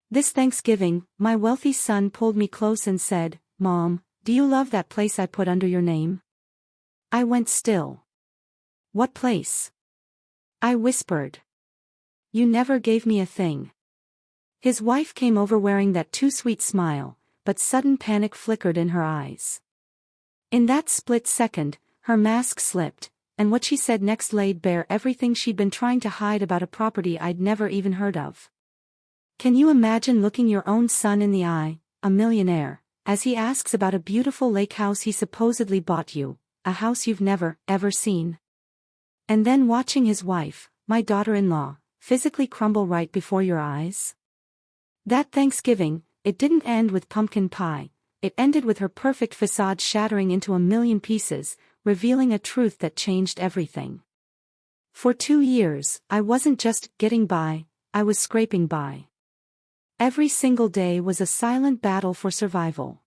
This Thanksgiving, my wealthy son pulled me close and said, "Mom, do you love that place I put under your name?" I went still. "What place?" I whispered. "You never gave me a thing." His wife came over wearing that too sweet smile, but sudden panic flickered in her eyes. In that split second, her mask slipped, and what she said next laid bare everything she'd been trying to hide about a property I'd never even heard of. Can you imagine looking your own son in the eye, a millionaire, as he asks about a beautiful lake house he supposedly bought you, a house you've never, ever seen? And then watching his wife, my daughter-in-law, physically crumble right before your eyes? That Thanksgiving, it didn't end with pumpkin pie, it ended with her perfect facade shattering into a million pieces, revealing a truth that changed everything. For 2 years, I wasn't just getting by, I was scraping by. Every single day was a silent battle for survival.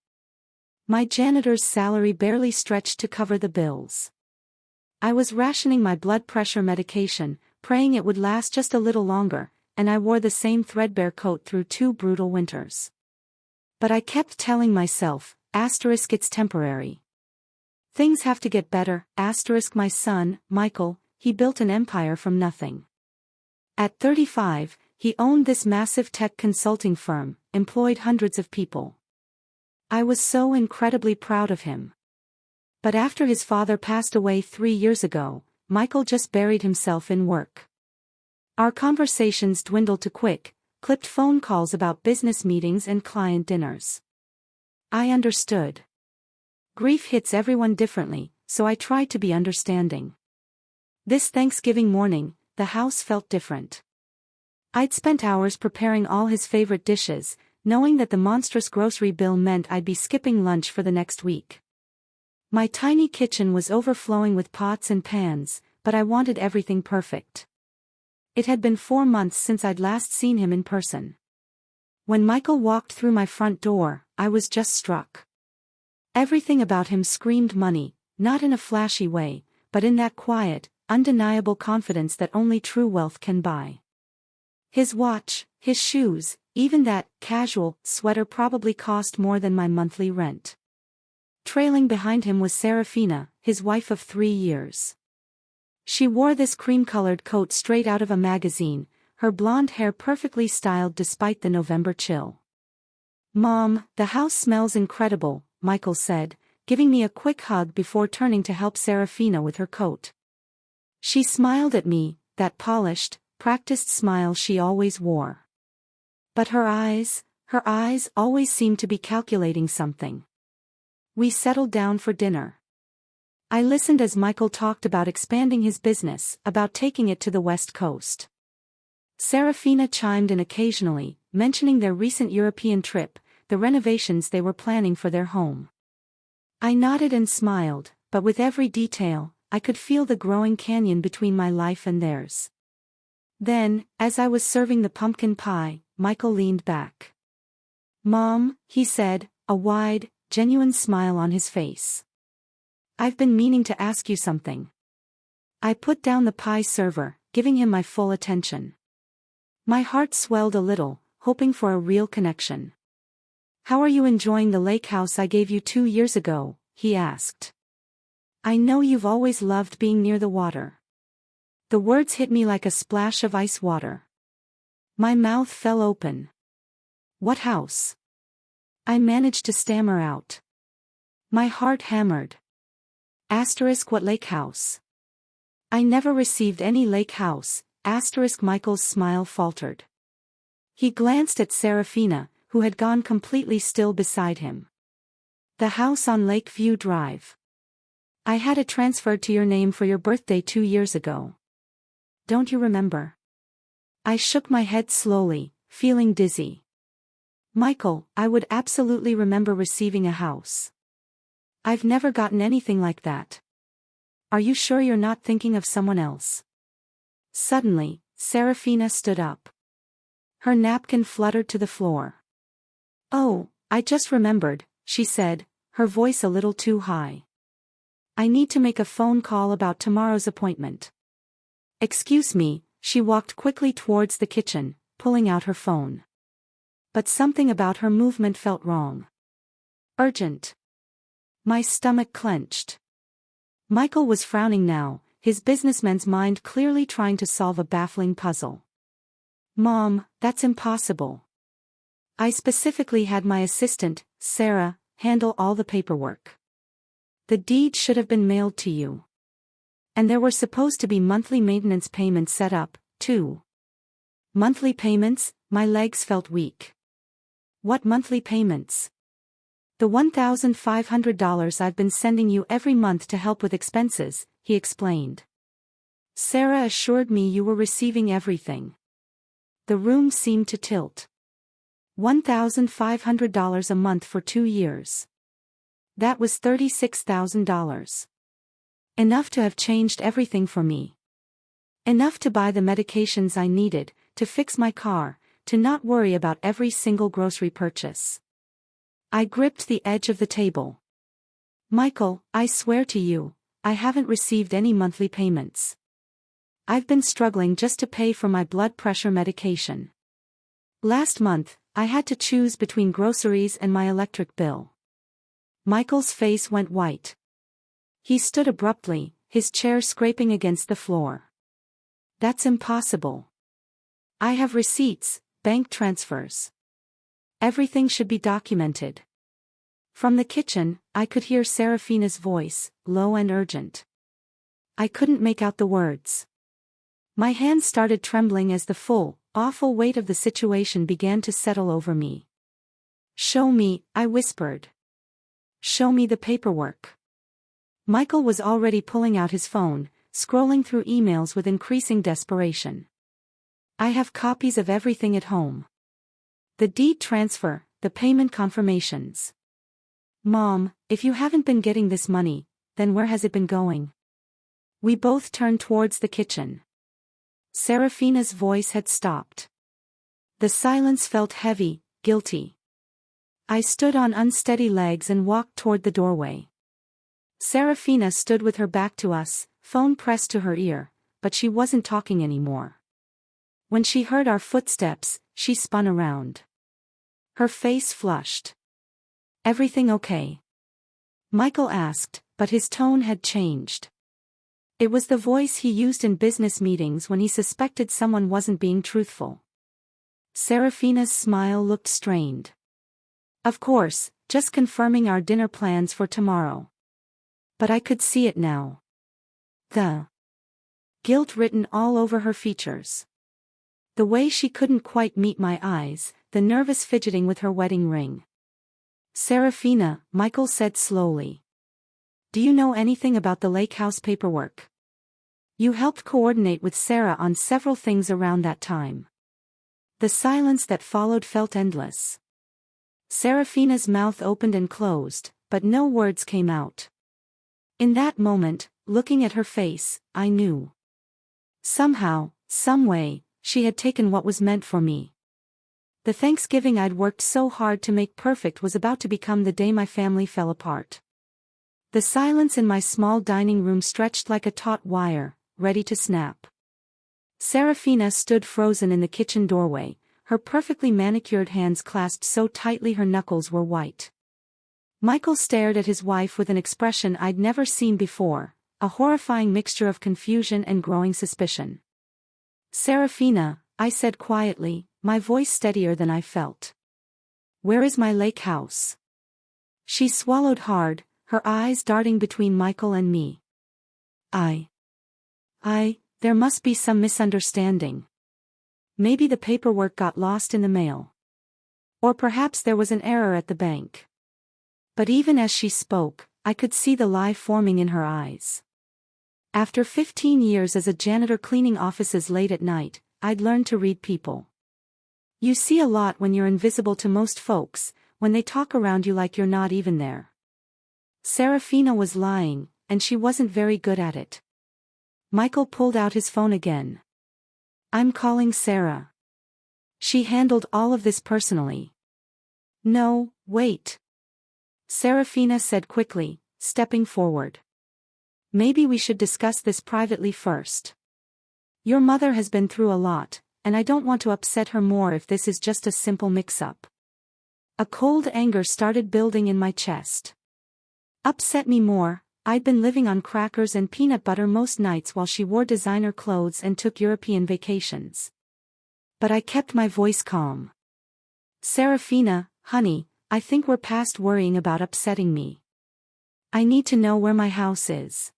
My janitor's salary barely stretched to cover the bills. I was rationing my blood pressure medication, praying it would last just a little longer, and I wore the same threadbare coat through 2 brutal winters. But I kept telling myself, it's temporary. Things have to get better, my son, Michael, he built an empire from nothing. At 35, he owned this massive tech consulting firm, employed hundreds of people. I was so incredibly proud of him. But after his father passed away 3 years ago, Michael just buried himself in work. Our conversations dwindled to quick, clipped phone calls about business meetings and client dinners. I understood. Grief hits everyone differently, so I tried to be understanding. This Thanksgiving morning, the house felt different. I'd spent hours preparing all his favorite dishes, knowing that the monstrous grocery bill meant I'd be skipping lunch for the next week. My tiny kitchen was overflowing with pots and pans, but I wanted everything perfect. It had been 4 months since I'd last seen him in person. When Michael walked through my front door, I was just struck. Everything about him screamed money, not in a flashy way, but in that quiet, undeniable confidence that only true wealth can buy. His watch, his shoes, even that casual sweater probably cost more than my monthly rent. Trailing behind him was Serafina, his wife of 3 years. She wore this cream-colored coat straight out of a magazine, her blonde hair perfectly styled despite the November chill. "Mom, the house smells incredible," Michael said, giving me a quick hug before turning to help Serafina with her coat. She smiled at me, that polished, practiced smile she always wore. But her eyes always seemed to be calculating something. We settled down for dinner. I listened as Michael talked about expanding his business, about taking it to the West Coast. Serafina chimed in occasionally, mentioning their recent European trip, the renovations they were planning for their home. I nodded and smiled, but with every detail, I could feel the growing canyon between my life and theirs. Then, as I was serving the pumpkin pie, Michael leaned back. "Mom," he said, a wide, genuine smile on his face. "I've been meaning to ask you something." I put down the pie server, giving him my full attention. My heart swelled a little, hoping for a real connection. "How are you enjoying the lake house I gave you 2 years ago?" he asked. "I know you've always loved being near the water." The words hit me like a splash of ice water. My mouth fell open. "What house?" I managed to stammer out. My heart hammered. What lake house?" "I never received any lake house," Michael's smile faltered. He glanced at Serafina, who had gone completely still beside him. "The house on Lakeview Drive. I had it transferred to your name for your birthday 2 years ago. Don't you remember?" I shook my head slowly, feeling dizzy. "Michael, I would absolutely remember receiving a house. I've never gotten anything like that. Are you sure you're not thinking of someone else?" Suddenly, Serafina stood up. Her napkin fluttered to the floor. "Oh, I just remembered," she said, her voice a little too high. "I need to make a phone call about tomorrow's appointment." "Excuse me," she walked quickly towards the kitchen, pulling out her phone. but something about her movement felt wrong. Urgent. My stomach clenched. Michael was frowning now, his businessman's mind clearly trying to solve a baffling puzzle. Mom, that's impossible. I specifically had my assistant, Sarah, handle all the paperwork. The deed should have been mailed to you. And there were supposed to be monthly maintenance payments set up, too. Monthly payments? My legs felt weak. What monthly payments? The $1,500 I've been sending you every month to help with expenses, he explained. Sarah assured me you were receiving everything. The room seemed to tilt. $1,500 a month for 2 years. That was $36,000. Enough to have changed everything for me. Enough to buy the medications I needed, to fix my car, to not worry about every single grocery purchase. I gripped the edge of the table. Michael, I swear to you, I haven't received any monthly payments. I've been struggling just to pay for my blood pressure medication. Last month, I had to choose between groceries and my electric bill. Michael's face went white. He stood abruptly, his chair scraping against the floor. That's impossible. I have receipts, bank transfers. Everything should be documented. From the kitchen, I could hear Serafina's voice, low and urgent. I couldn't make out the words. My hands started trembling as the full, awful weight of the situation began to settle over me. Show me, I whispered. Show me the paperwork. Michael was already pulling out his phone, scrolling through emails with increasing desperation. I have copies of everything at home. The deed transfer, the payment confirmations. Mom, if you haven't been getting this money, then where has it been going? We both turned towards the kitchen. Serafina's voice had stopped. The silence felt heavy, guilty. I stood on unsteady legs and walked toward the doorway. Serafina stood with her back to us, phone pressed to her ear, but she wasn't talking anymore. When she heard our footsteps, she spun around. Her face flushed. Everything okay? Michael asked, but his tone had changed. It was the voice he used in business meetings when he suspected someone wasn't being truthful. Serafina's smile looked strained. Of course, just confirming our dinner plans for tomorrow. But I could see it now. The guilt written all over her features. The way she couldn't quite meet my eyes, the nervous fidgeting with her wedding ring. Serafina, Michael said slowly. Do you know anything about the lake house paperwork? You helped coordinate with Sarah on several things around that time. The silence that followed felt endless. Serafina's mouth opened and closed, but no words came out. In that moment, looking at her face, I knew. Somehow, some way, she had taken what was meant for me. The Thanksgiving I'd worked so hard to make perfect was about to become the day my family fell apart. The silence in my small dining room stretched like a taut wire, ready to snap. Serafina stood frozen in the kitchen doorway, her perfectly manicured hands clasped so tightly her knuckles were white. Michael stared at his wife with an expression I'd never seen before, a horrifying mixture of confusion and growing suspicion. Serafina, I said quietly, my voice steadier than I felt. Where is my lake house? She swallowed hard, her eyes darting between Michael and me. There must be some misunderstanding. Maybe the paperwork got lost in the mail. Or perhaps there was an error at the bank. But even as she spoke, I could see the lie forming in her eyes. After 15 years as a janitor cleaning offices late at night, I'd learned to read people. You see a lot when you're invisible to most folks, when they talk around you like you're not even there. Serafina was lying, and she wasn't very good at it. Michael pulled out his phone again. I'm calling Sarah. She handled all of this personally. No, wait. Serafina said quickly, stepping forward. Maybe we should discuss this privately first. Your mother has been through a lot, and I don't want to upset her more if this is just a simple mix-up. A cold anger started building in my chest. Upset me more? I'd been living on crackers and peanut butter most nights while she wore designer clothes and took European vacations. But I kept my voice calm. Serafina, honey, I think we're past worrying about upsetting me. I need to know where my house is.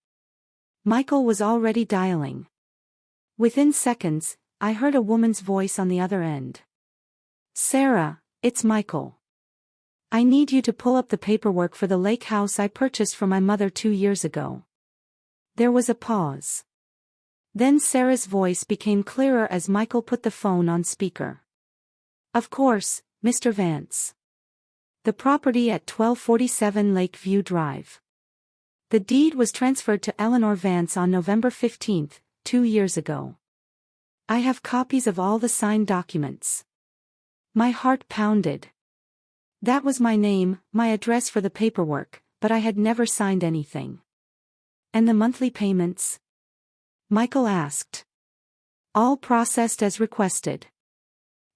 Michael was already dialing. Within seconds, I heard a woman's voice on the other end. Sarah, it's Michael. I need you to pull up the paperwork for the lake house I purchased for my mother 2 years ago. There was a pause. Then Sarah's voice became clearer as Michael put the phone on speaker. Of course, Mr. Vance. The property at 1247 Lakeview Drive. The deed was transferred to Eleanor Vance on November 15, 2 years ago. I have copies of all the signed documents. My heart pounded. That was my name, my address for the paperwork, but I had never signed anything. And the monthly payments? Michael asked. All processed as requested.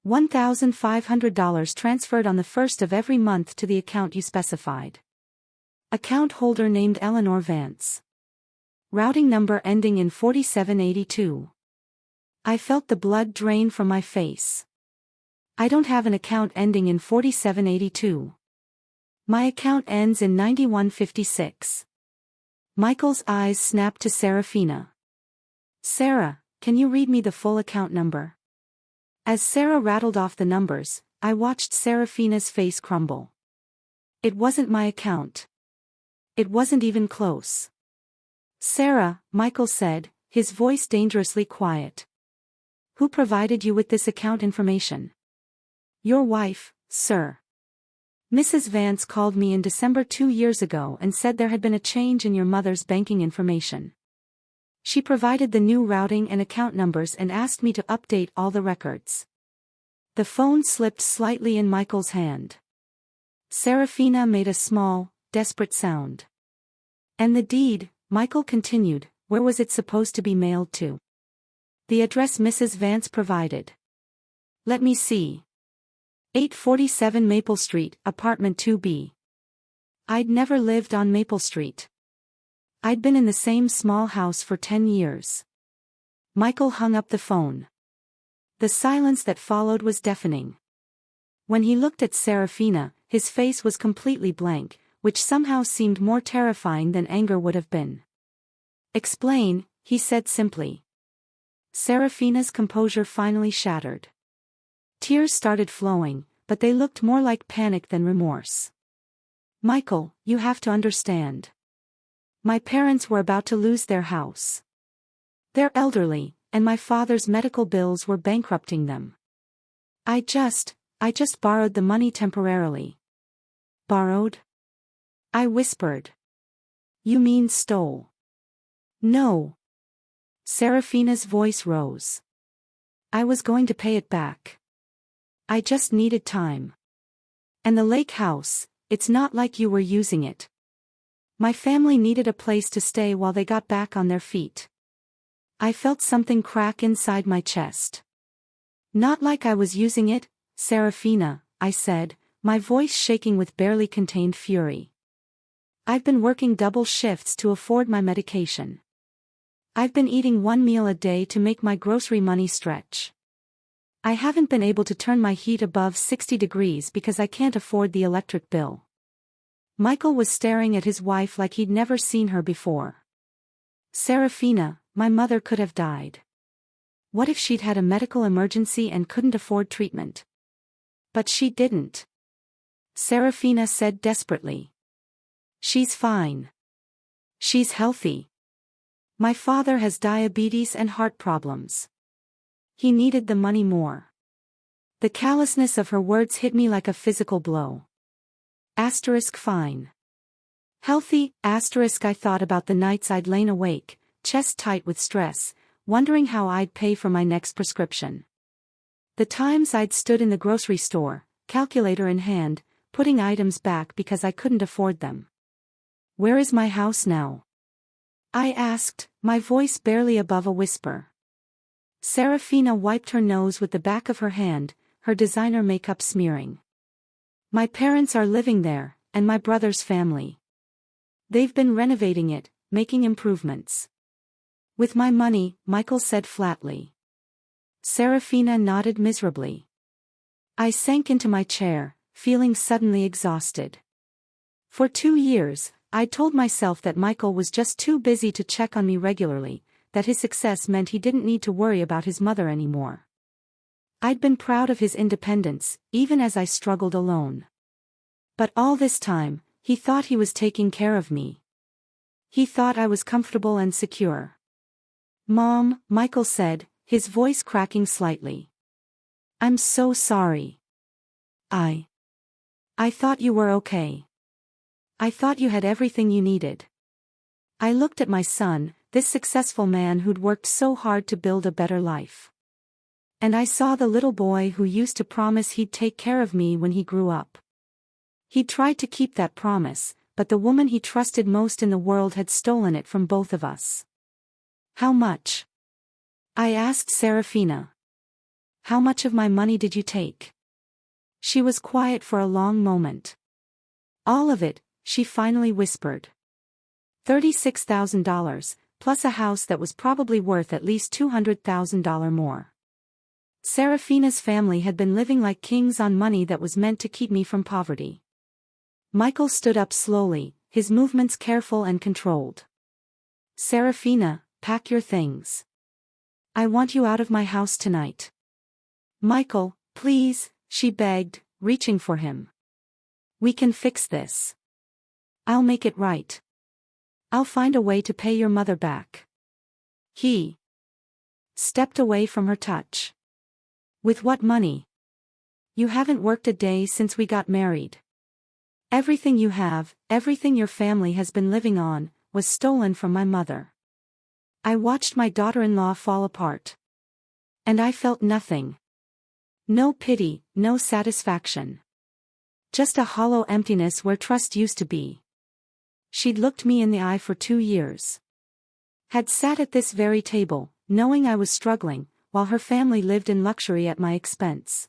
$1,500 transferred on the first of every month to the account you specified. Account holder named Eleanor Vance. Routing number ending in 4782. I felt the blood drain from my face. I don't have an account ending in 4782. My account ends in 9156. Michael's eyes snapped to Serafina. Sarah, can you read me the full account number? As Sarah rattled off the numbers, I watched Serafina's face crumble. It wasn't my account. It wasn't even close. Sarah, Michael said, his voice dangerously quiet. Who provided you with this account information? Your wife, sir. Mrs. Vance called me in December 2 years ago and said there had been a change in your mother's banking information. She provided the new routing and account numbers and asked me to update all the records. The phone slipped slightly in Michael's hand. Serafina made a small, desperate sound. And the deed, Michael continued, where was it supposed to be mailed to? The address Mrs. Vance provided. Let me see. 847 Maple Street, apartment 2B. I'd never lived on Maple Street. I'd been in the same small house for 10 years. Michael hung up the phone. The silence that followed was deafening. When he looked at Serafina, his face was completely blank, which somehow seemed more terrifying than anger would have been. Explain, he said simply. Serafina's composure finally shattered. Tears started flowing, but they looked more like panic than remorse. Michael, you have to understand. My parents were about to lose their house. They're elderly, and my father's medical bills were bankrupting them. I just borrowed the money temporarily. Borrowed? I whispered. You mean stole? No. Serafina's voice rose. I was going to pay it back. I just needed time. And the lake house, it's not like you were using it. My family needed a place to stay while they got back on their feet. I felt something crack inside my chest. Not like I was using it, Serafina, I said, my voice shaking with barely contained fury. I've been working double shifts to afford my medication. I've been eating 1 meal a day to make my grocery money stretch. I haven't been able to turn my heat above 60 degrees because I can't afford the electric bill. Michael was staring at his wife like he'd never seen her before. Serafina, my mother could have died. What if she'd had a medical emergency and couldn't afford treatment? But she didn't. Serafina said desperately. She's fine. She's healthy. My father has diabetes and heart problems. He needed the money more. The callousness of her words hit me like a physical blow. Fine. Healthy, I thought about the nights I'd lain awake, chest tight with stress, wondering how I'd pay for my next prescription. The times I'd stood in the grocery store, calculator in hand, putting items back because I couldn't afford them. Where is my house now? I asked, my voice barely above a whisper. Serafina wiped her nose with the back of her hand, her designer makeup smearing. My parents are living there, and my brother's family. They've been renovating it, making improvements. With my money, Michael said flatly. Serafina nodded miserably. I sank into my chair, feeling suddenly exhausted. For 2 years, I'd told myself that Michael was just too busy to check on me regularly, that his success meant he didn't need to worry about his mother anymore. I'd been proud of his independence, even as I struggled alone. But all this time, he thought he was taking care of me. He thought I was comfortable and secure. Mom, Michael said, his voice cracking slightly. I'm so sorry. I thought you were okay. I thought you had everything you needed. I looked at my son, this successful man who'd worked so hard to build a better life. And I saw the little boy who used to promise he'd take care of me when he grew up. He tried to keep that promise, but the woman he trusted most in the world had stolen it from both of us. How much? I asked Serafina. How much of my money did you take? She was quiet for a long moment. All of it, she finally whispered. $36,000, plus a house that was probably worth at least $200,000 more. Serafina's family had been living like kings on money that was meant to keep me from poverty. Michael stood up slowly, his movements careful and controlled. Serafina, pack your things. I want you out of my house tonight. Michael, please, she begged, reaching for him. We can fix this. I'll make it right. I'll find a way to pay your mother back. He stepped away from her touch. With what money? You haven't worked a day since we got married. Everything you have, everything your family has been living on, was stolen from my mother. I watched my daughter-in-law fall apart. And I felt nothing. No pity, no satisfaction. Just a hollow emptiness where trust used to be. She'd looked me in the eye for 2 years. Had sat at this very table, knowing I was struggling, while her family lived in luxury at my expense.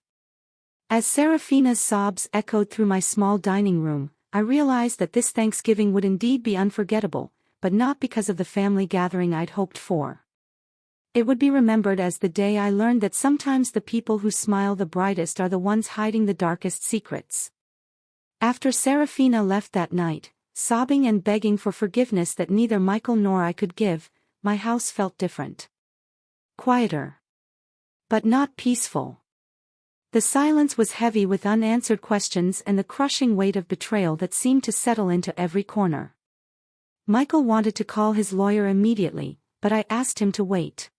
As Serafina's sobs echoed through my small dining room, I realized that this Thanksgiving would indeed be unforgettable, but not because of the family gathering I'd hoped for. It would be remembered as the day I learned that sometimes the people who smile the brightest are the ones hiding the darkest secrets. After Serafina left that night, sobbing and begging for forgiveness that neither Michael nor I could give, my house felt different. Quieter. But not peaceful. The silence was heavy with unanswered questions and the crushing weight of betrayal that seemed to settle into every corner. Michael wanted to call his lawyer immediately, but I asked him to wait.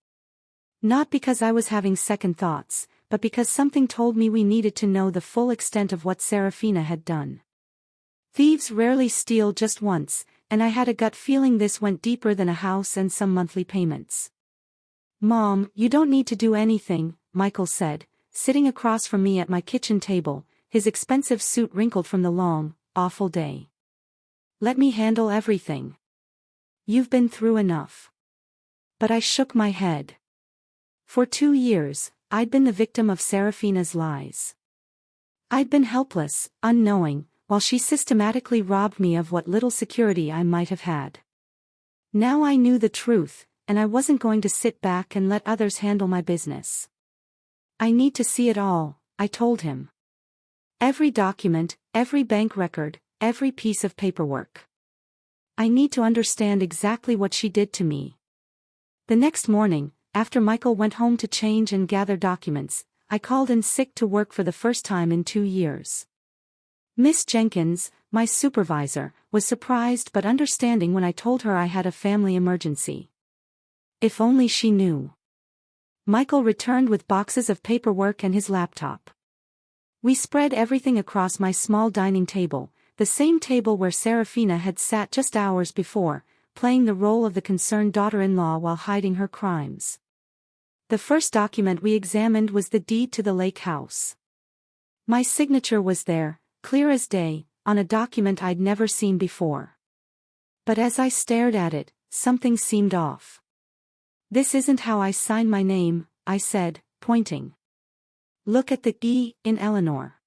Not because I was having second thoughts, but because something told me we needed to know the full extent of what Serafina had done. Thieves rarely steal just once, and I had a gut feeling this went deeper than a house and some monthly payments. Mom, you don't need to do anything, Michael said, sitting across from me at my kitchen table, his expensive suit wrinkled from the long, awful day. Let me handle everything. You've been through enough. But I shook my head. For 2 years, I'd been the victim of Serafina's lies. I'd been helpless, unknowing, while she systematically robbed me of what little security I might have had. Now I knew the truth, and I wasn't going to sit back and let others handle my business. I need to see it all, I told him. Every document, every bank record, every piece of paperwork. I need to understand exactly what she did to me. The next morning, after Michael went home to change and gather documents, I called in sick to work for the first time in 2 years. Miss Jenkins, my supervisor, was surprised but understanding when I told her I had a family emergency. If only she knew. Michael returned with boxes of paperwork and his laptop. We spread everything across my small dining table, the same table where Serafina had sat just hours before, playing the role of the concerned daughter-in-law while hiding her crimes. The first document we examined was the deed to the lake house. My signature was there, clear as day, on a document I'd never seen before. But as I stared at it, something seemed off. This isn't how I sign my name, I said, pointing. Look at the E in Eleanor.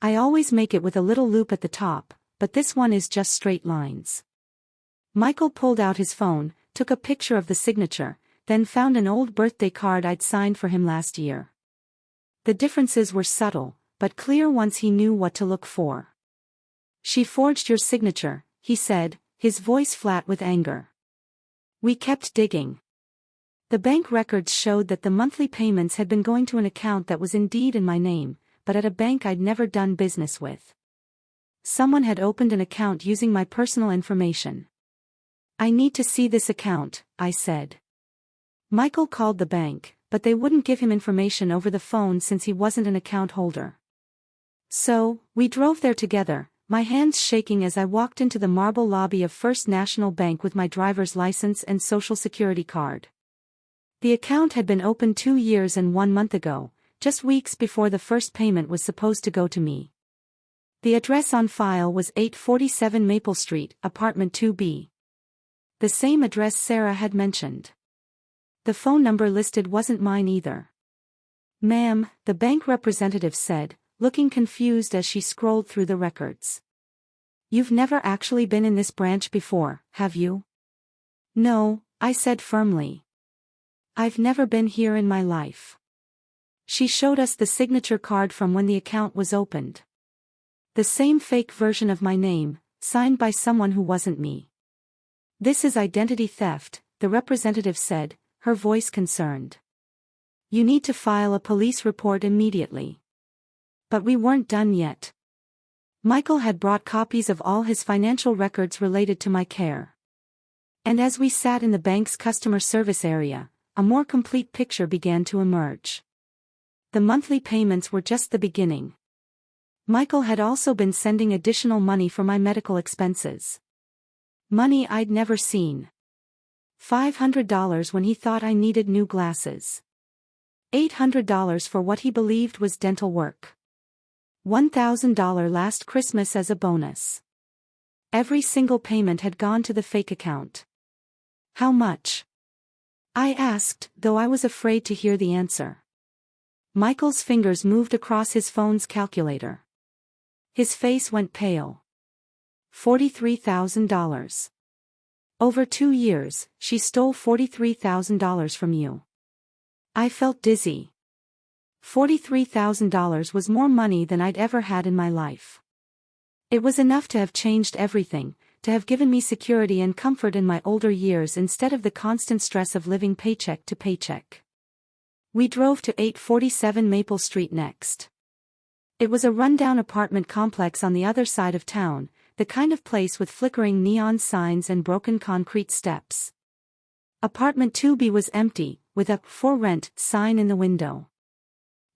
I always make it with a little loop at the top, but this one is just straight lines. Michael pulled out his phone, took a picture of the signature, then found an old birthday card I'd signed for him last year. The differences were subtle, but clear once he knew what to look for. She forged your signature, he said, his voice flat with anger. We kept digging. The bank records showed that the monthly payments had been going to an account that was indeed in my name, but at a bank I'd never done business with. Someone had opened an account using my personal information. I need to see this account, I said. Michael called the bank, but they wouldn't give him information over the phone since he wasn't an account holder. So, we drove there together, my hands shaking as I walked into the marble lobby of First National Bank with my driver's license and social security card. The account had been opened 2 years and 1 month ago, just weeks before the first payment was supposed to go to me. The address on file was 847 Maple Street, apartment 2B. The same address Sarah had mentioned. The phone number listed wasn't mine either. Ma'am, the bank representative said, looking confused as she scrolled through the records. You've never actually been in this branch before, have you? No, I said firmly. I've never been here in my life. She showed us the signature card from when the account was opened. The same fake version of my name, signed by someone who wasn't me. This is identity theft, the representative said, her voice concerned. You need to file a police report immediately. But we weren't done yet. Michael had brought copies of all his financial records related to my care. And as we sat in the bank's customer service area, a more complete picture began to emerge. The monthly payments were just the beginning. Michael had also been sending additional money for my medical expenses. Money I'd never seen. $500 when he thought I needed new glasses. $800 for what he believed was dental work. $1,000 last Christmas as a bonus. Every single payment had gone to the fake account. How much? I asked, though I was afraid to hear the answer. Michael's fingers moved across his phone's calculator. His face went pale. $43,000. Over 2 years, she stole $43,000 from you. I felt dizzy. $43,000 was more money than I'd ever had in my life. It was enough to have changed everything, to have given me security and comfort in my older years instead of the constant stress of living paycheck to paycheck. We drove to 847 Maple Street next. It was a rundown apartment complex on the other side of town, the kind of place with flickering neon signs and broken concrete steps. Apartment 2B was empty, with a "For Rent" sign in the window.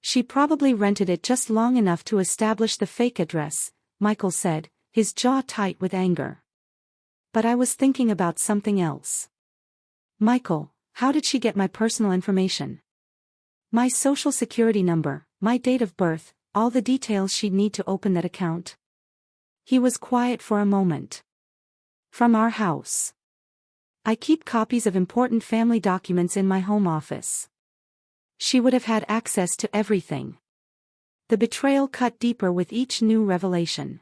She probably rented it just long enough to establish the fake address, Michael said, his jaw tight with anger. But I was thinking about something else. Michael, how did she get my personal information? My social security number, my date of birth, all the details she'd need to open that account. He was quiet for a moment. From our house. I keep copies of important family documents in my home office. She would have had access to everything. The betrayal cut deeper with each new revelation.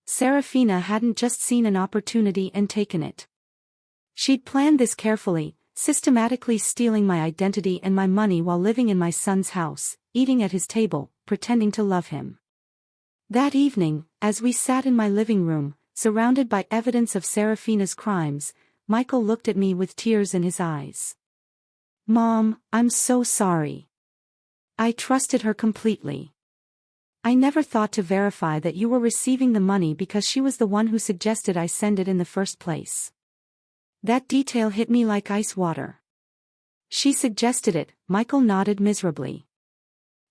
Serafina hadn't just seen an opportunity and taken it. She'd planned this carefully, systematically stealing my identity and my money while living in my son's house, eating at his table, pretending to love him. That evening, as we sat in my living room, surrounded by evidence of Serafina's crimes, Michael looked at me with tears in his eyes. Mom, I'm so sorry. I trusted her completely. I never thought to verify that you were receiving the money because she was the one who suggested I send it in the first place. That detail hit me like ice water. She suggested it, Michael nodded miserably.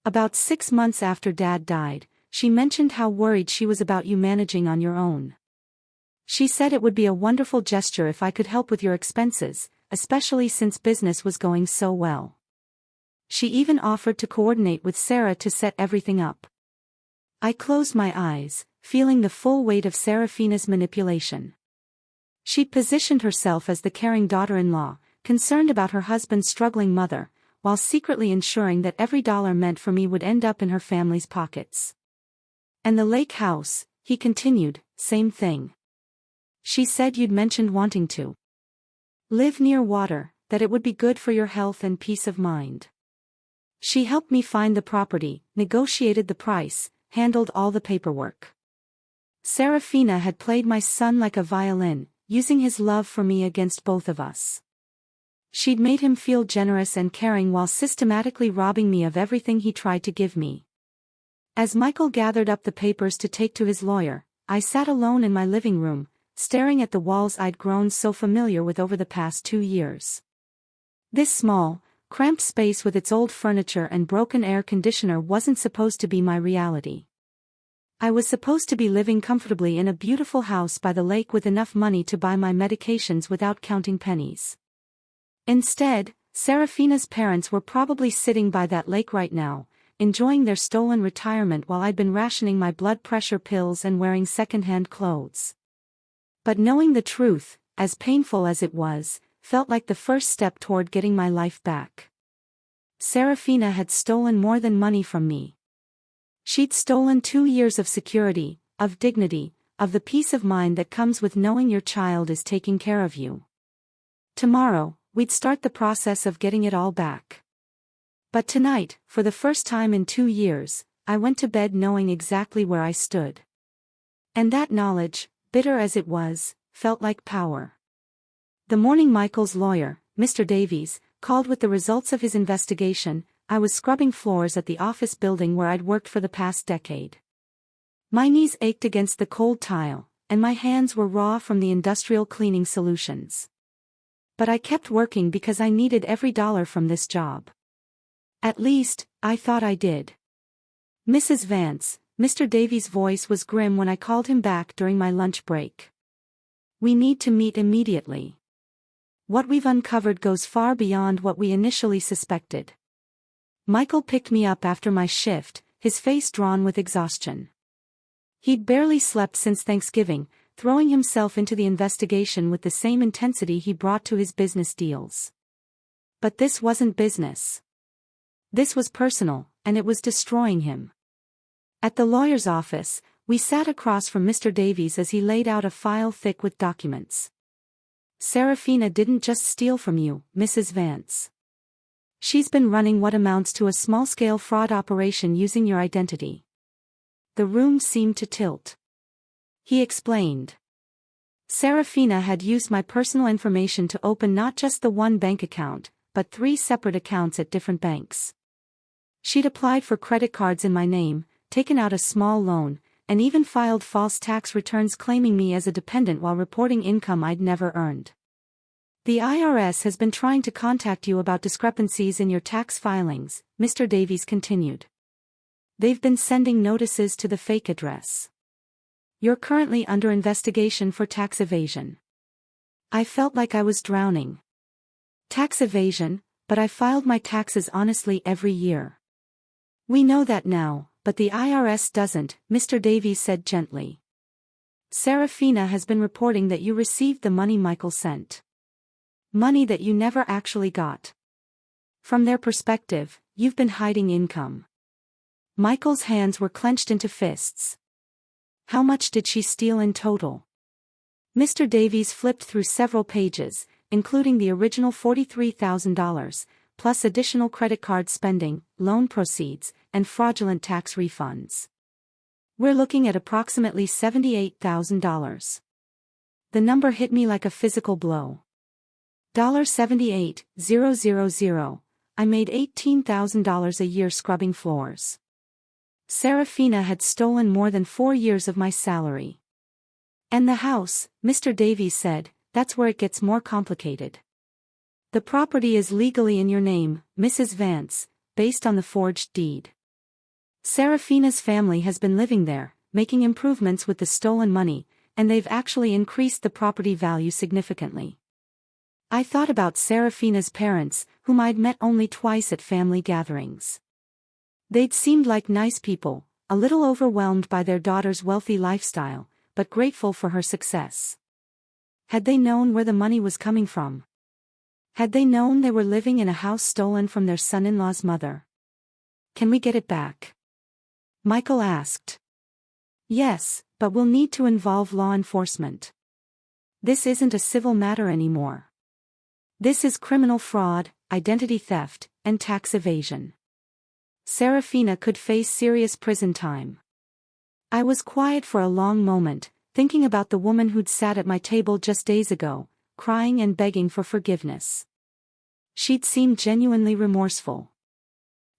About 6 months after Dad died, she mentioned how worried she was about you managing on your own. She said it would be a wonderful gesture if I could help with your expenses, especially since business was going so well. She even offered to coordinate with Sarah to set everything up. I closed my eyes, feeling the full weight of Serafina's manipulation. She'd positioned herself as the caring daughter-in-law, concerned about her husband's struggling mother, while secretly ensuring that every dollar meant for me would end up in her family's pockets. And the lake house, he continued, same thing. She said you'd mentioned wanting to live near water, that it would be good for your health and peace of mind. She helped me find the property, negotiated the price, handled all the paperwork. Serafina had played my son like a violin, using his love for me against both of us. She'd made him feel generous and caring while systematically robbing me of everything he tried to give me. As Michael gathered up the papers to take to his lawyer, I sat alone in my living room, staring at the walls I'd grown so familiar with over the past 2 years. This small, cramped space with its old furniture and broken air conditioner wasn't supposed to be my reality. I was supposed to be living comfortably in a beautiful house by the lake with enough money to buy my medications without counting pennies. Instead, Serafina's parents were probably sitting by that lake right now, enjoying their stolen retirement while I'd been rationing my blood pressure pills and wearing second-hand clothes. But knowing the truth, as painful as it was, felt like the first step toward getting my life back. Serafina had stolen more than money from me. She'd stolen 2 years of security, of dignity, of the peace of mind that comes with knowing your child is taking care of you. Tomorrow, we'd start the process of getting it all back. But tonight, for the first time in 2 years, I went to bed knowing exactly where I stood. And that knowledge, bitter as it was, felt like power. The morning Michael's lawyer, Mr. Davies, called with the results of his investigation, I was scrubbing floors at the office building where I'd worked for the past decade. My knees ached against the cold tile, and my hands were raw from the industrial cleaning solutions. But I kept working because I needed every dollar from this job. At least, I thought I did. Mrs. Vance, Mr. Davies' voice was grim when I called him back during my lunch break. We need to meet immediately. What we've uncovered goes far beyond what we initially suspected. Michael picked me up after my shift, his face drawn with exhaustion. He'd barely slept since Thanksgiving, throwing himself into the investigation with the same intensity he brought to his business deals. But this wasn't business. This was personal, and it was destroying him. At the lawyer's office, we sat across from Mr. Davies as he laid out a file thick with documents. Serafina didn't just steal from you, Mrs. Vance. She's been running what amounts to a small-scale fraud operation using your identity. The room seemed to tilt. He explained. Serafina had used my personal information to open not just the one bank account, but 3 separate accounts at different banks. She'd applied for credit cards in my name, taken out a small loan, and even filed false tax returns claiming me as a dependent while reporting income I'd never earned. The IRS has been trying to contact you about discrepancies in your tax filings, Mr. Davies continued. They've been sending notices to the fake address. You're currently under investigation for tax evasion. I felt like I was drowning. Tax evasion, but I filed my taxes honestly every year. We know that now, but the IRS doesn't, Mr. Davies said gently. Serafina has been reporting that you received the money Michael sent. Money that you never actually got. From their perspective, you've been hiding income. Michael's hands were clenched into fists. How much did she steal in total? Mr. Davies flipped through several pages, including the original $43,000, plus additional credit card spending, loan proceeds, and fraudulent tax refunds. We're looking at approximately $78,000. The number hit me like a physical blow. $78,000. I made $18,000 a year scrubbing floors. Serafina had stolen more than 4 years of my salary. And the house, Mr. Davies said, that's where it gets more complicated. The property is legally in your name, Mrs. Vance, based on the forged deed. Serafina's family has been living there, making improvements with the stolen money, and they've actually increased the property value significantly. I thought about Serafina's parents, whom I'd met only twice at family gatherings. They'd seemed like nice people, a little overwhelmed by their daughter's wealthy lifestyle, but grateful for her success. Had they known where the money was coming from? Had they known they were living in a house stolen from their son-in-law's mother? Can we get it back? Michael asked. Yes, but we'll need to involve law enforcement. This isn't a civil matter anymore. This is criminal fraud, identity theft, and tax evasion. Serafina could face serious prison time. I was quiet for a long moment, thinking about the woman who'd sat at my table just days ago, crying and begging for forgiveness. She'd seemed genuinely remorseful.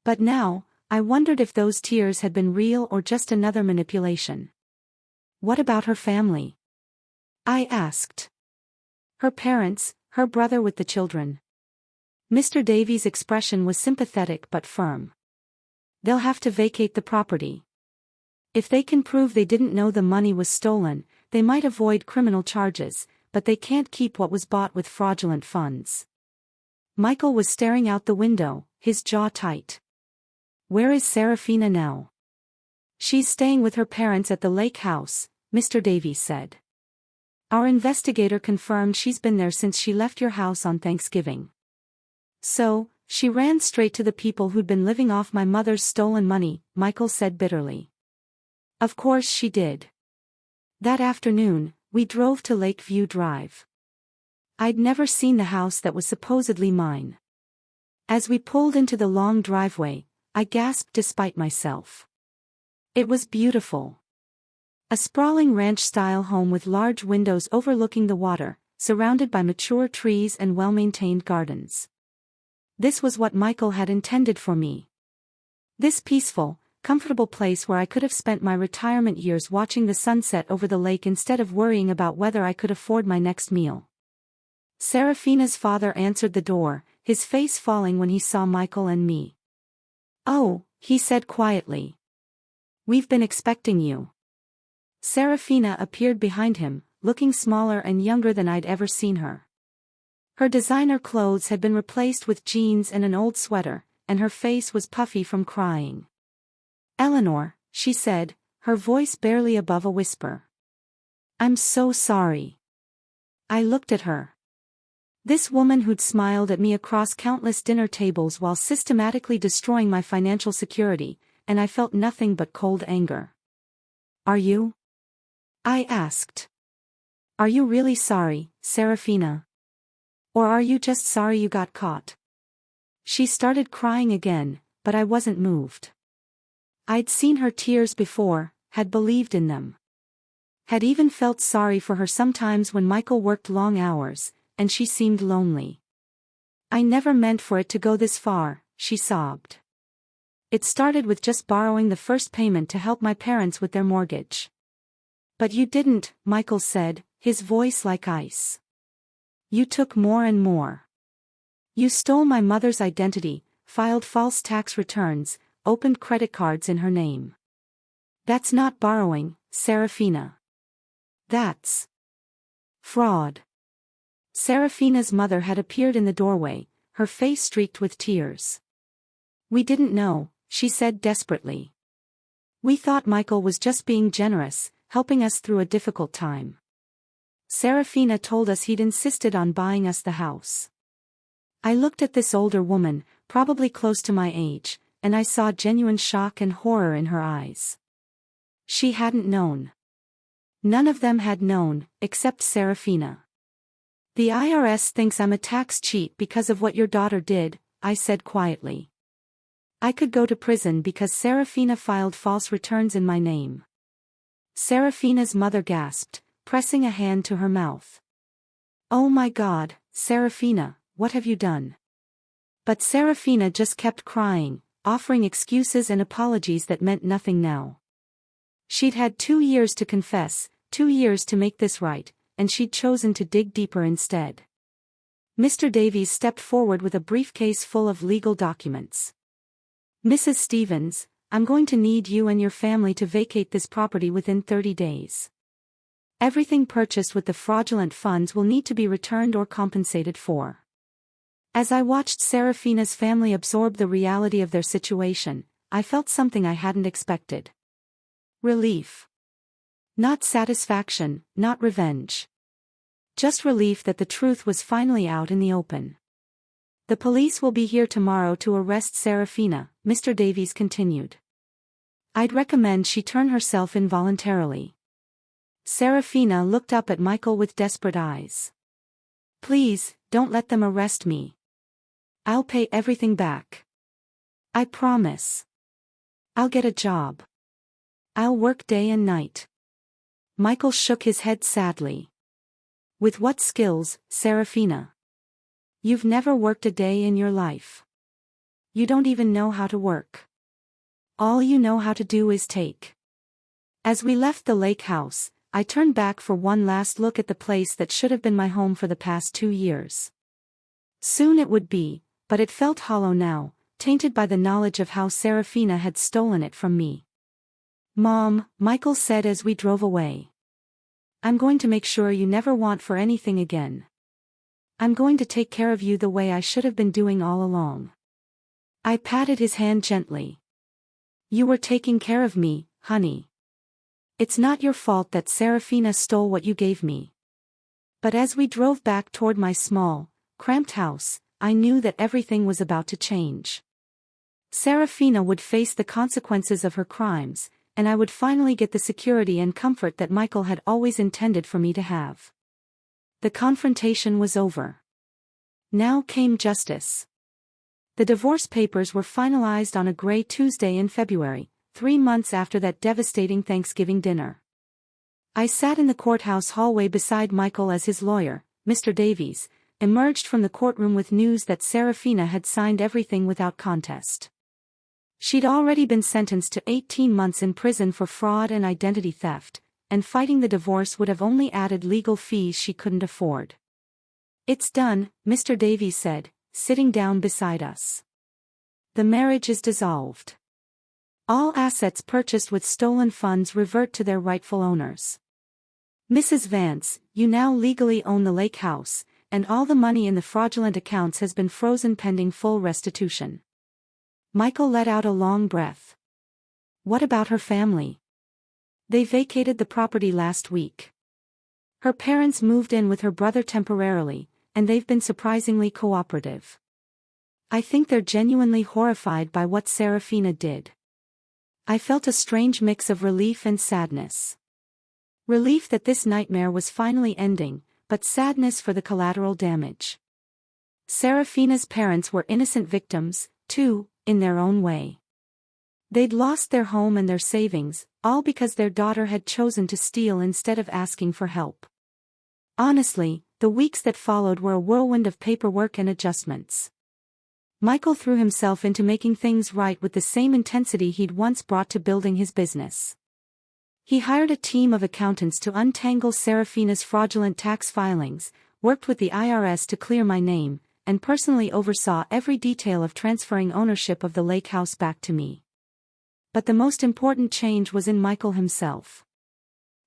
But now, I wondered if those tears had been real or just another manipulation. What about her family? I asked. Her parents, her brother with the children. Mr. Davies' expression was sympathetic but firm. They'll have to vacate the property. If they can prove they didn't know the money was stolen, they might avoid criminal charges, but they can't keep what was bought with fraudulent funds. Michael was staring out the window, his jaw tight. Where is Serafina now? She's staying with her parents at the lake house, Mr. Davies said. Our investigator confirmed she's been there since she left your house on Thanksgiving. So, she ran straight to the people who'd been living off my mother's stolen money, Michael said bitterly. Of course she did. That afternoon, we drove to Lakeview Drive. I'd never seen the house that was supposedly mine. As we pulled into the long driveway, I gasped despite myself. It was beautiful. A sprawling ranch-style home with large windows overlooking the water, surrounded by mature trees and well-maintained gardens. This was what Michael had intended for me. This peaceful, comfortable place where I could have spent my retirement years watching the sunset over the lake instead of worrying about whether I could afford my next meal. Serafina's father answered the door, his face falling when he saw Michael and me. Oh, he said quietly. We've been expecting you. Serafina appeared behind him, looking smaller and younger than I'd ever seen her. Her designer clothes had been replaced with jeans and an old sweater, and her face was puffy from crying. Eleanor, she said, her voice barely above a whisper. I'm so sorry. I looked at her. This woman who'd smiled at me across countless dinner tables while systematically destroying my financial security, and I felt nothing but cold anger. Are you? I asked. Are you really sorry, Serafina? Or are you just sorry you got caught? She started crying again, but I wasn't moved. I'd seen her tears before, had believed in them. Had even felt sorry for her sometimes when Michael worked long hours, and she seemed lonely. I never meant for it to go this far, she sobbed. It started with just borrowing the first payment to help my parents with their mortgage. But you didn't, Michael said, his voice like ice. You took more and more. You stole my mother's identity, filed false tax returns, opened credit cards in her name. That's not borrowing, Serafina. That's fraud. Serafina's mother had appeared in the doorway, her face streaked with tears. We didn't know, she said desperately. We thought Michael was just being generous, helping us through a difficult time. Serafina told us he'd insisted on buying us the house. I looked at this older woman, probably close to my age, and I saw genuine shock and horror in her eyes. She hadn't known. None of them had known, except Serafina. The IRS thinks I'm a tax cheat because of what your daughter did, I said quietly. I could go to prison because Serafina filed false returns in my name. Serafina's mother gasped, pressing a hand to her mouth. Oh my God, Serafina, what have you done? But Serafina just kept crying, offering excuses and apologies that meant nothing now. She'd had 2 years to confess, 2 years to make this right, and she'd chosen to dig deeper instead. Mr. Davies stepped forward with a briefcase full of legal documents. Mrs. Stevens, I'm going to need you and your family to vacate this property within 30 days. Everything purchased with the fraudulent funds will need to be returned or compensated for. As I watched Serafina's family absorb the reality of their situation, I felt something I hadn't expected. Relief. Not satisfaction, not revenge. Just relief that the truth was finally out in the open. The police will be here tomorrow to arrest Serafina, Mr. Davies continued. I'd recommend she turn herself in voluntarily. Serafina looked up at Michael with desperate eyes. Please, don't let them arrest me. I'll pay everything back. I promise. I'll get a job. I'll work day and night. Michael shook his head sadly. With what skills, Serafina? You've never worked a day in your life. You don't even know how to work. All you know how to do is take. As we left the lake house, I turned back for one last look at the place that should have been my home for the past 2 years. Soon it would be, but it felt hollow now, tainted by the knowledge of how Serafina had stolen it from me. Mom, Michael said as we drove away. I'm going to make sure you never want for anything again. I'm going to take care of you the way I should have been doing all along. I patted his hand gently. You were taking care of me, honey. It's not your fault that Serafina stole what you gave me. But as we drove back toward my small, cramped house, I knew that everything was about to change. Serafina would face the consequences of her crimes, and I would finally get the security and comfort that Michael had always intended for me to have. The confrontation was over. Now came justice. The divorce papers were finalized on a gray Tuesday in February, 3 months after that devastating Thanksgiving dinner. I sat in the courthouse hallway beside Michael as his lawyer, Mr. Davies, emerged from the courtroom with news that Serafina had signed everything without contest. She'd already been sentenced to 18 months in prison for fraud and identity theft, and fighting the divorce would have only added legal fees she couldn't afford. It's done, Mr. Davies said, sitting down beside us. The marriage is dissolved. All assets purchased with stolen funds revert to their rightful owners. Mrs. Vance, you now legally own the lake house, and all the money in the fraudulent accounts has been frozen pending full restitution. Michael let out a long breath. What about her family? They vacated the property last week. Her parents moved in with her brother temporarily, and they've been surprisingly cooperative. I think they're genuinely horrified by what Serafina did. I felt a strange mix of relief and sadness. Relief that this nightmare was finally ending, but sadness for the collateral damage. Serafina's parents were innocent victims, too, in their own way. They'd lost their home and their savings, all because their daughter had chosen to steal instead of asking for help. Honestly, the weeks that followed were a whirlwind of paperwork and adjustments. Michael threw himself into making things right with the same intensity he'd once brought to building his business. He hired a team of accountants to untangle Serafina's fraudulent tax filings, worked with the IRS to clear my name, and personally oversaw every detail of transferring ownership of the lake house back to me. But the most important change was in Michael himself.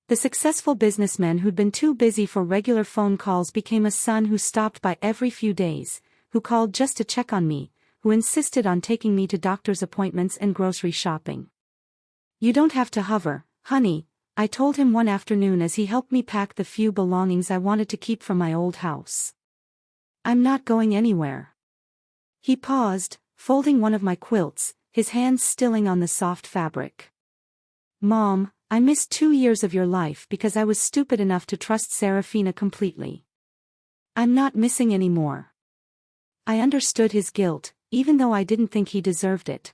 The successful businessman who'd been too busy for regular phone calls became a son who stopped by every few days, who called just to check on me, who insisted on taking me to doctor's appointments and grocery shopping. You don't have to hover, honey, I told him one afternoon as he helped me pack the few belongings I wanted to keep from my old house. I'm not going anywhere. He paused, folding one of my quilts, his hands stilling on the soft fabric. Mom, I missed 2 years of your life because I was stupid enough to trust Serafina completely. I'm not missing any more. I understood his guilt, even though I didn't think he deserved it.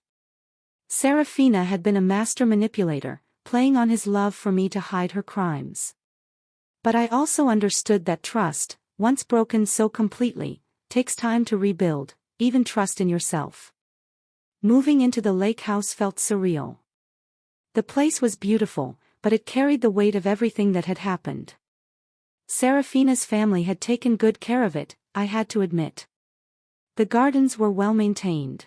Serafina had been a master manipulator, playing on his love for me to hide her crimes. But I also understood that trust, once broken so completely, takes time to rebuild, even trust in yourself. Moving into the lake house felt surreal. The place was beautiful, but it carried the weight of everything that had happened. Serafina's family had taken good care of it, I had to admit. The gardens were well maintained.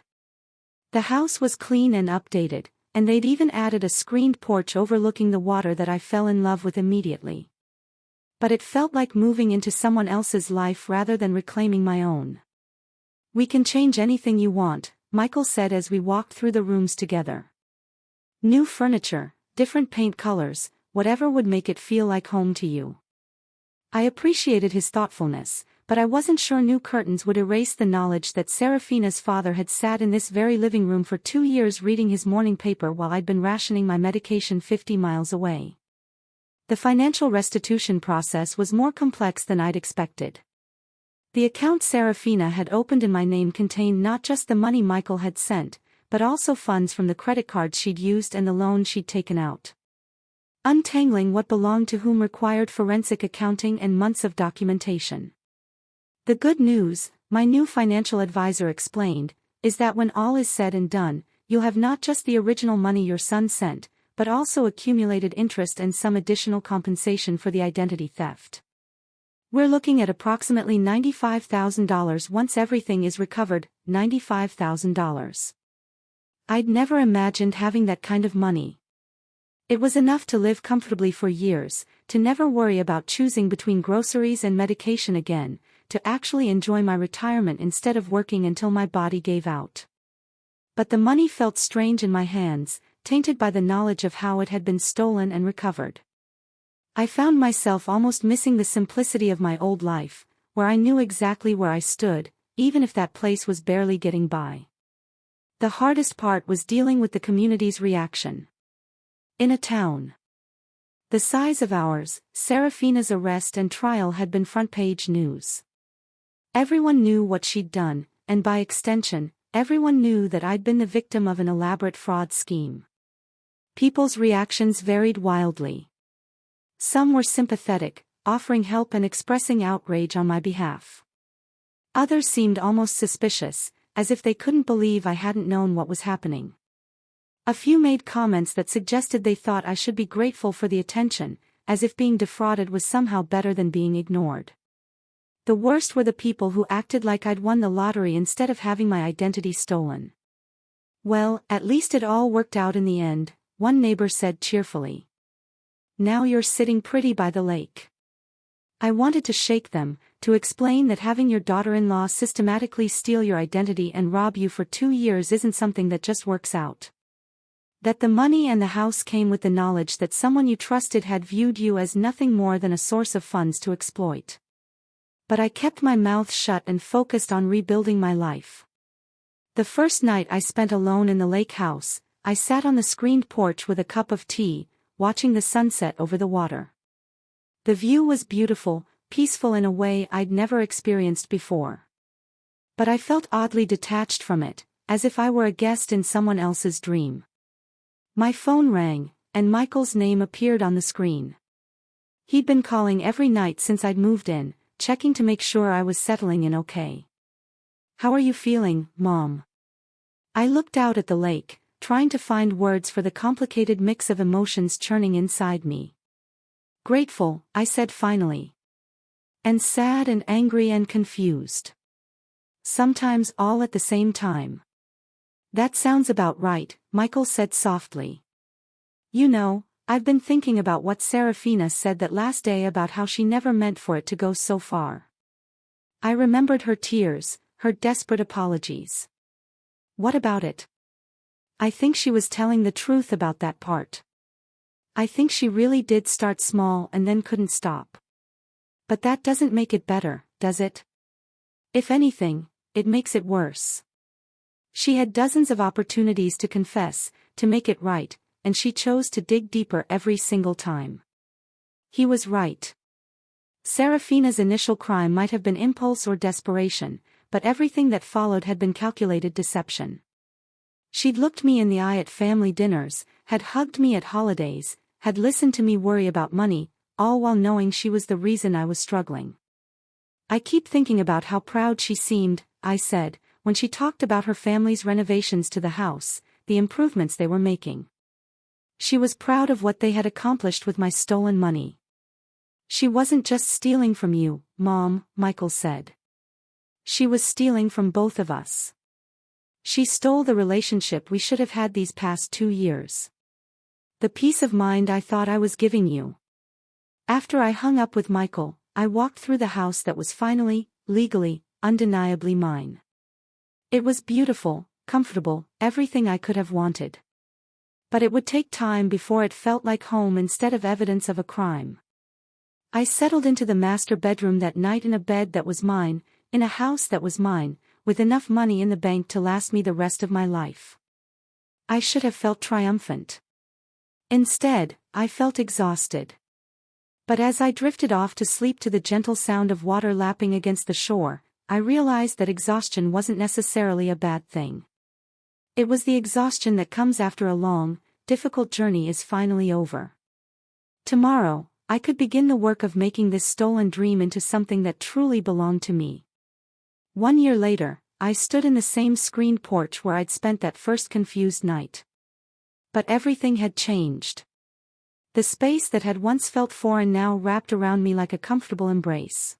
The house was clean and updated, and they'd even added a screened porch overlooking the water that I fell in love with immediately. But it felt like moving into someone else's life rather than reclaiming my own. We can change anything you want, Michael said as we walked through the rooms together. New furniture, different paint colors, whatever would make it feel like home to you. I appreciated his thoughtfulness, but I wasn't sure new curtains would erase the knowledge that Serafina's father had sat in this very living room for 2 years reading his morning paper while I'd been rationing my medication 50 miles away. The financial restitution process was more complex than I'd expected. The account Serafina had opened in my name contained not just the money Michael had sent, but also funds from the credit cards she'd used and the loan she'd taken out. Untangling what belonged to whom required forensic accounting and months of documentation. The good news, my new financial advisor explained, is that when all is said and done, you'll have not just the original money your son sent, but also accumulated interest and some additional compensation for the identity theft. We're looking at approximately $95,000 once everything is recovered, $95,000. I'd never imagined having that kind of money. It was enough to live comfortably for years, to never worry about choosing between groceries and medication again, to actually enjoy my retirement instead of working until my body gave out. But the money felt strange in my hands, tainted by the knowledge of how it had been stolen and recovered. I found myself almost missing the simplicity of my old life, where I knew exactly where I stood, even if that place was barely getting by. The hardest part was dealing with the community's reaction. In a town the size of ours, Serafina's arrest and trial had been front-page news. Everyone knew what she'd done, and by extension, everyone knew that I'd been the victim of an elaborate fraud scheme. People's reactions varied wildly. Some were sympathetic, offering help and expressing outrage on my behalf. Others seemed almost suspicious, as if they couldn't believe I hadn't known what was happening. A few made comments that suggested they thought I should be grateful for the attention, as if being defrauded was somehow better than being ignored. The worst were the people who acted like I'd won the lottery instead of having my identity stolen. "Well, at least it all worked out in the end," one neighbor said cheerfully. "Now you're sitting pretty by the lake." I wanted to shake them, to explain that having your daughter-in-law systematically steal your identity and rob you for 2 years isn't something that just works out. That the money and the house came with the knowledge that someone you trusted had viewed you as nothing more than a source of funds to exploit. But I kept my mouth shut and focused on rebuilding my life. The first night I spent alone in the lake house, I sat on the screened porch with a cup of tea, watching the sunset over the water. The view was beautiful, peaceful in a way I'd never experienced before. But I felt oddly detached from it, as if I were a guest in someone else's dream. My phone rang, and Michael's name appeared on the screen. He'd been calling every night since I'd moved in, checking to make sure I was settling in okay. "How are you feeling, Mom?" I looked out at the lake, trying to find words for the complicated mix of emotions churning inside me. "Grateful," I said finally. "And sad and angry and confused. Sometimes all at the same time." "That sounds about right," Michael said softly. "You know, I've been thinking about what Serafina said that last day about how she never meant for it to go so far." I remembered her tears, her desperate apologies. "What about it?" "I think she was telling the truth about that part. I think she really did start small and then couldn't stop. But that doesn't make it better, does it? If anything, it makes it worse. She had dozens of opportunities to confess, to make it right, and she chose to dig deeper every single time." He was right. Serafina's initial crime might have been impulse or desperation, but everything that followed had been calculated deception. She'd looked me in the eye at family dinners, had hugged me at holidays, had listened to me worry about money, all while knowing she was the reason I was struggling. "I keep thinking about how proud she seemed," I said, when she talked about her family's renovations to the house, the improvements they were making. She was proud of what they had accomplished with my stolen money. "She wasn't just stealing from you, Mom," Michael said. "She was stealing from both of us. She stole the relationship we should have had these past 2 years. The peace of mind I thought I was giving you." After I hung up with Michael, I walked through the house that was finally, legally, undeniably mine. It was beautiful, comfortable, everything I could have wanted. But it would take time before it felt like home instead of evidence of a crime. I settled into the master bedroom that night in a bed that was mine, in a house that was mine, with enough money in the bank to last me the rest of my life. I should have felt triumphant. Instead, I felt exhausted. But as I drifted off to sleep to the gentle sound of water lapping against the shore, I realized that exhaustion wasn't necessarily a bad thing. It was the exhaustion that comes after a long, difficult journey is finally over. Tomorrow, I could begin the work of making this stolen dream into something that truly belonged to me. 1 year later, I stood in the same screened porch where I'd spent that first confused night. But everything had changed. The space that had once felt foreign now wrapped around me like a comfortable embrace.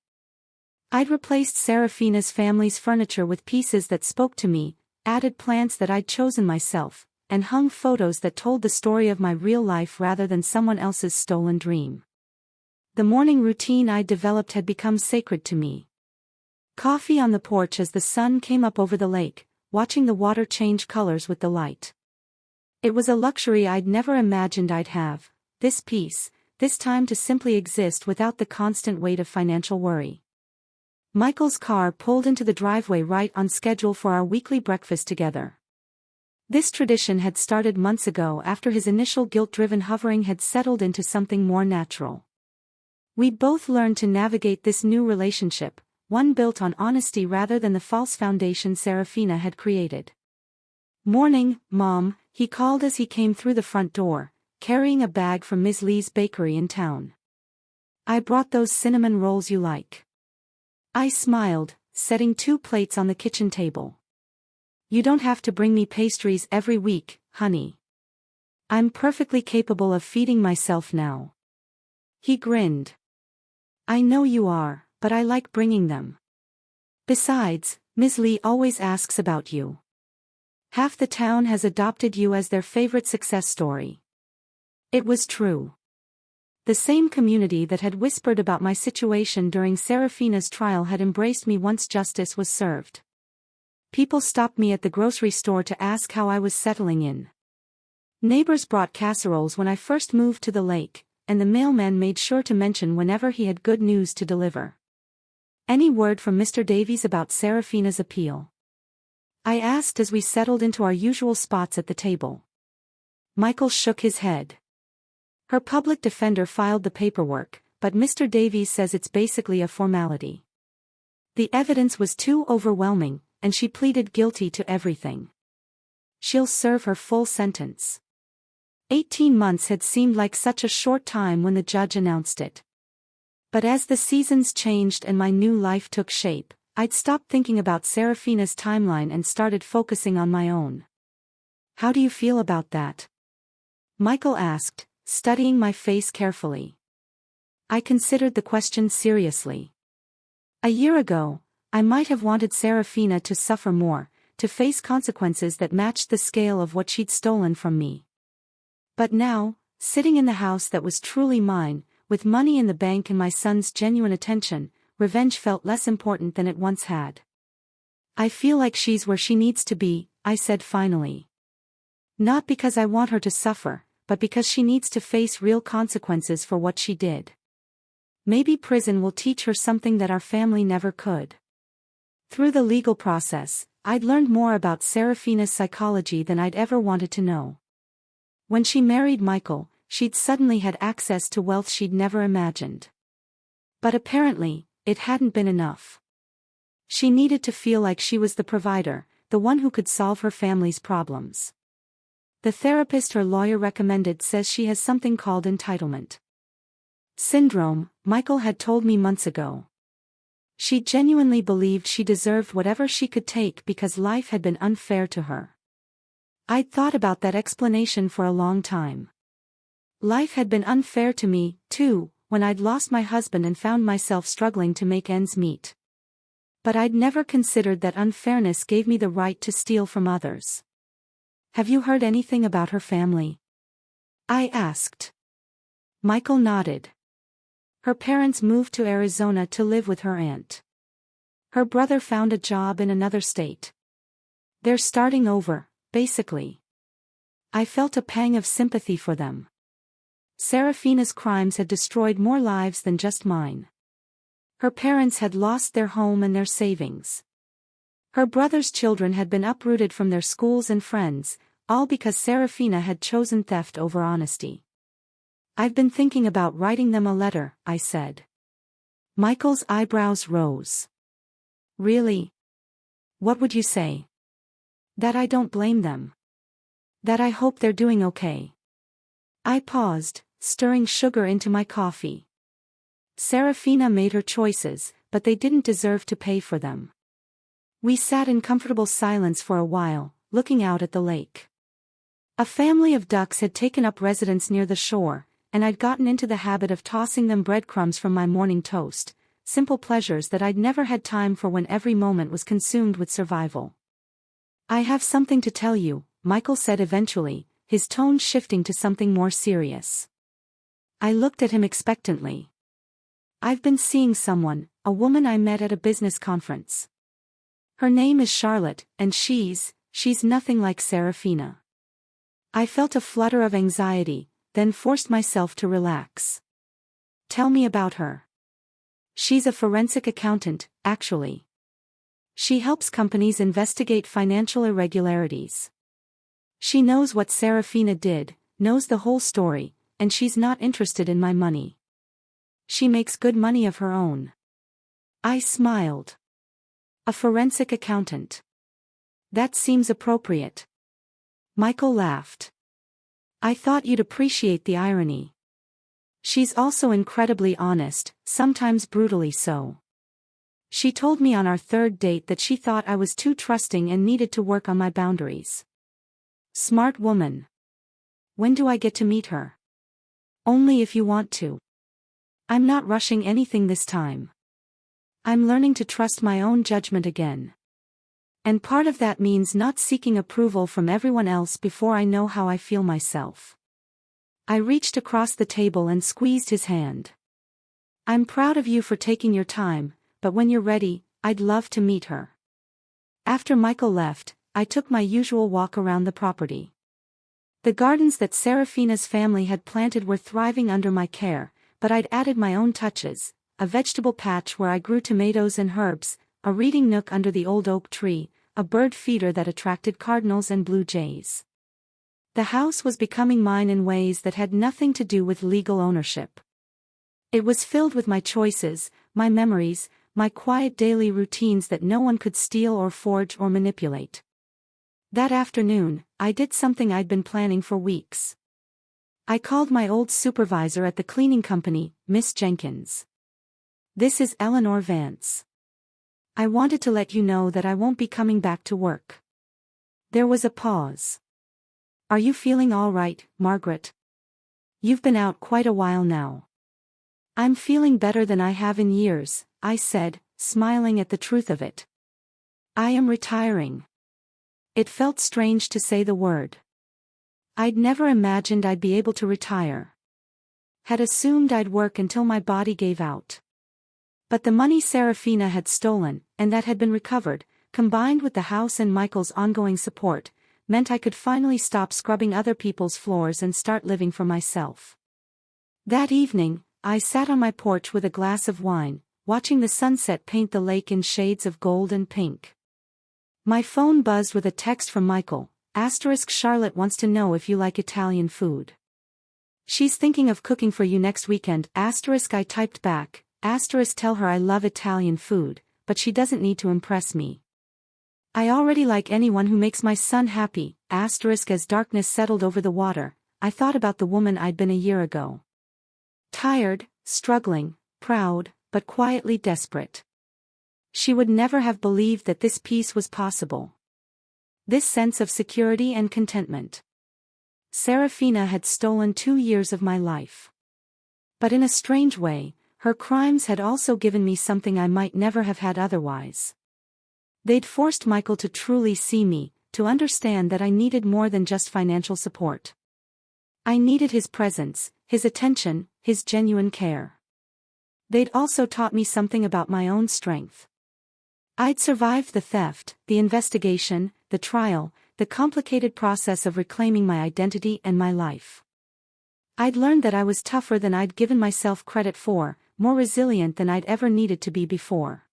I'd replaced Serafina's family's furniture with pieces that spoke to me, added plants that I'd chosen myself, and hung photos that told the story of my real life rather than someone else's stolen dream. The morning routine I'd developed had become sacred to me. Coffee on the porch as the sun came up over the lake, watching the water change colors with the light. It was a luxury I'd never imagined I'd have, this peace, this time to simply exist without the constant weight of financial worry. Michael's car pulled into the driveway right on schedule for our weekly breakfast together. This tradition had started months ago after his initial guilt-driven hovering had settled into something more natural. We'd both learned to navigate this new relationship, one built on honesty rather than the false foundation Serafina had created. "Morning, Mom," he called as he came through the front door, carrying a bag from Ms. Lee's bakery in town. "I brought those cinnamon rolls you like." I smiled, setting 2 plates on the kitchen table. "You don't have to bring me pastries every week, honey. I'm perfectly capable of feeding myself now." He grinned. "I know you are, but I like bringing them. Besides, Ms. Lee always asks about you. Half the town has adopted you as their favorite success story." It was true. The same community that had whispered about my situation during Serafina's trial had embraced me once justice was served. People stopped me at the grocery store to ask how I was settling in. Neighbors brought casseroles when I first moved to the lake, and the mailman made sure to mention whenever he had good news to deliver. "Any word from Mr. Davies about Serafina's appeal?" I asked as we settled into our usual spots at the table. Michael shook his head. "Her public defender filed the paperwork, but Mr. Davies says it's basically a formality. The evidence was too overwhelming, and she pleaded guilty to everything. She'll serve her full sentence." 18 months had seemed like such a short time when the judge announced it. But as the seasons changed and my new life took shape, I'd stopped thinking about Serafina's timeline and started focusing on my own. "How do you feel about that?" Michael asked, studying my face carefully. I considered the question seriously. A year ago, I might have wanted Serafina to suffer more, to face consequences that matched the scale of what she'd stolen from me. But now, sitting in the house that was truly mine, with money in the bank and my son's genuine attention, revenge felt less important than it once had. "I feel like she's where she needs to be," I said finally. "Not because I want her to suffer, but because she needs to face real consequences for what she did. Maybe prison will teach her something that our family never could." Through the legal process, I'd learned more about Serafina's psychology than I'd ever wanted to know. When she married Michael, she'd suddenly had access to wealth she'd never imagined. But apparently, it hadn't been enough. She needed to feel like she was the provider, the one who could solve her family's problems. The therapist her lawyer recommended says she has something called entitlement syndrome, Michael had told me months ago. She genuinely believed she deserved whatever she could take because life had been unfair to her. I'd thought about that explanation for a long time. Life had been unfair to me, too, when I'd lost my husband and found myself struggling to make ends meet. But I'd never considered that unfairness gave me the right to steal from others. "Have you heard anything about her family?" I asked. Michael nodded. Her parents moved to Arizona to live with her aunt. Her brother found a job in another state. They're starting over, basically. I felt a pang of sympathy for them. Serafina's crimes had destroyed more lives than just mine. Her parents had lost their home and their savings. Her brother's children had been uprooted from their schools and friends, all because Serafina had chosen theft over honesty. I've been thinking about writing them a letter, I said. Michael's eyebrows rose. Really? What would you say? That I don't blame them. That I hope they're doing okay. I paused, stirring sugar into my coffee. Serafina made her choices, but they didn't deserve to pay for them. We sat in comfortable silence for a while, looking out at the lake. A family of ducks had taken up residence near the shore, and I'd gotten into the habit of tossing them breadcrumbs from my morning toast, simple pleasures that I'd never had time for when every moment was consumed with survival. I have something to tell you, Michael said eventually, his tone shifting to something more serious. I looked at him expectantly. I've been seeing someone, a woman I met at a business conference. Her name is Charlotte, and she's nothing like Serafina. I felt a flutter of anxiety, then forced myself to relax. Tell me about her. She's a forensic accountant, actually. She helps companies investigate financial irregularities. She knows what Serafina did, knows the whole story, and she's not interested in my money. She makes good money of her own. I smiled. A forensic accountant. That seems appropriate. Michael laughed. I thought you'd appreciate the irony. She's also incredibly honest, sometimes brutally so. She told me on our third date that she thought I was too trusting and needed to work on my boundaries. Smart woman. When do I get to meet her? Only if you want to. I'm not rushing anything this time. I'm learning to trust my own judgment again. And part of that means not seeking approval from everyone else before I know how I feel myself. I reached across the table and squeezed his hand. I'm proud of you for taking your time, but when you're ready, I'd love to meet her. After Michael left, I took my usual walk around the property. The gardens that Serafina's family had planted were thriving under my care, but I'd added my own touches, a vegetable patch where I grew tomatoes and herbs, a reading nook under the old oak tree, a bird feeder that attracted cardinals and blue jays. The house was becoming mine in ways that had nothing to do with legal ownership. It was filled with my choices, my memories, my quiet daily routines that no one could steal or forge or manipulate. That afternoon, I did something I'd been planning for weeks. I called my old supervisor at the cleaning company, Miss Jenkins. This is Eleanor Vance. I wanted to let you know that I won't be coming back to work. There was a pause. Are you feeling all right, Margaret? You've been out quite a while now. I'm feeling better than I have in years, I said, smiling at the truth of it. I am retiring. It felt strange to say the word. I'd never imagined I'd be able to retire. Had assumed I'd work until my body gave out. But the money Serafina had stolen, and that had been recovered, combined with the house and Michael's ongoing support, meant I could finally stop scrubbing other people's floors and start living for myself. That evening, I sat on my porch with a glass of wine, watching the sunset paint the lake in shades of gold and pink. My phone buzzed with a text from Michael. Charlotte wants to know if you like Italian food. She's thinking of cooking for you next weekend. I typed back, tell her I love Italian food, but she doesn't need to impress me. I already like anyone who makes my son happy. As darkness settled over the water, I thought about the woman I'd been a year ago. Tired, struggling, proud, but quietly desperate. She would never have believed that this peace was possible. This sense of security and contentment. Serafina had stolen 2 years of my life. But in a strange way, her crimes had also given me something I might never have had otherwise. They'd forced Michael to truly see me, to understand that I needed more than just financial support. I needed his presence, his attention, his genuine care. They'd also taught me something about my own strength. I'd survived the theft, the investigation, the trial, the complicated process of reclaiming my identity and my life. I'd learned that I was tougher than I'd given myself credit for, more resilient than I'd ever needed to be before.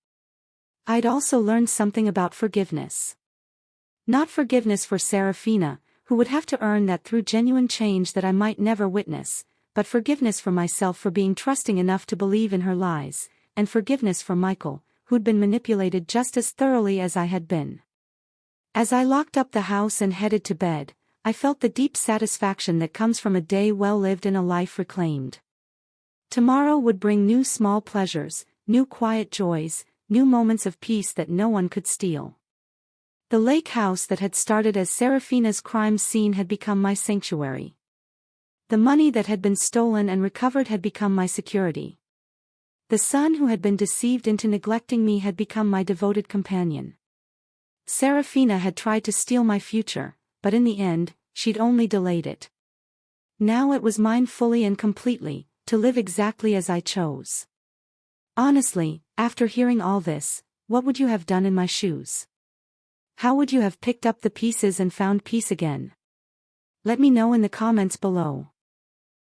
I'd also learned something about forgiveness. Not forgiveness for Serafina, who would have to earn that through genuine change that I might never witness, but forgiveness for myself for being trusting enough to believe in her lies, and forgiveness for Michael, who'd been manipulated just as thoroughly as I had been. As I locked up the house and headed to bed, I felt the deep satisfaction that comes from a day well lived and a life reclaimed. Tomorrow would bring new small pleasures, new quiet joys, new moments of peace that no one could steal. The lake house that had started as Serafina's crime scene had become my sanctuary. The money that had been stolen and recovered had become my security. The son who had been deceived into neglecting me had become my devoted companion. Serafina had tried to steal my future, but in the end, she'd only delayed it. Now it was mine fully and completely, to live exactly as I chose. Honestly, after hearing all this, what would you have done in my shoes? How would you have picked up the pieces and found peace again? Let me know in the comments below.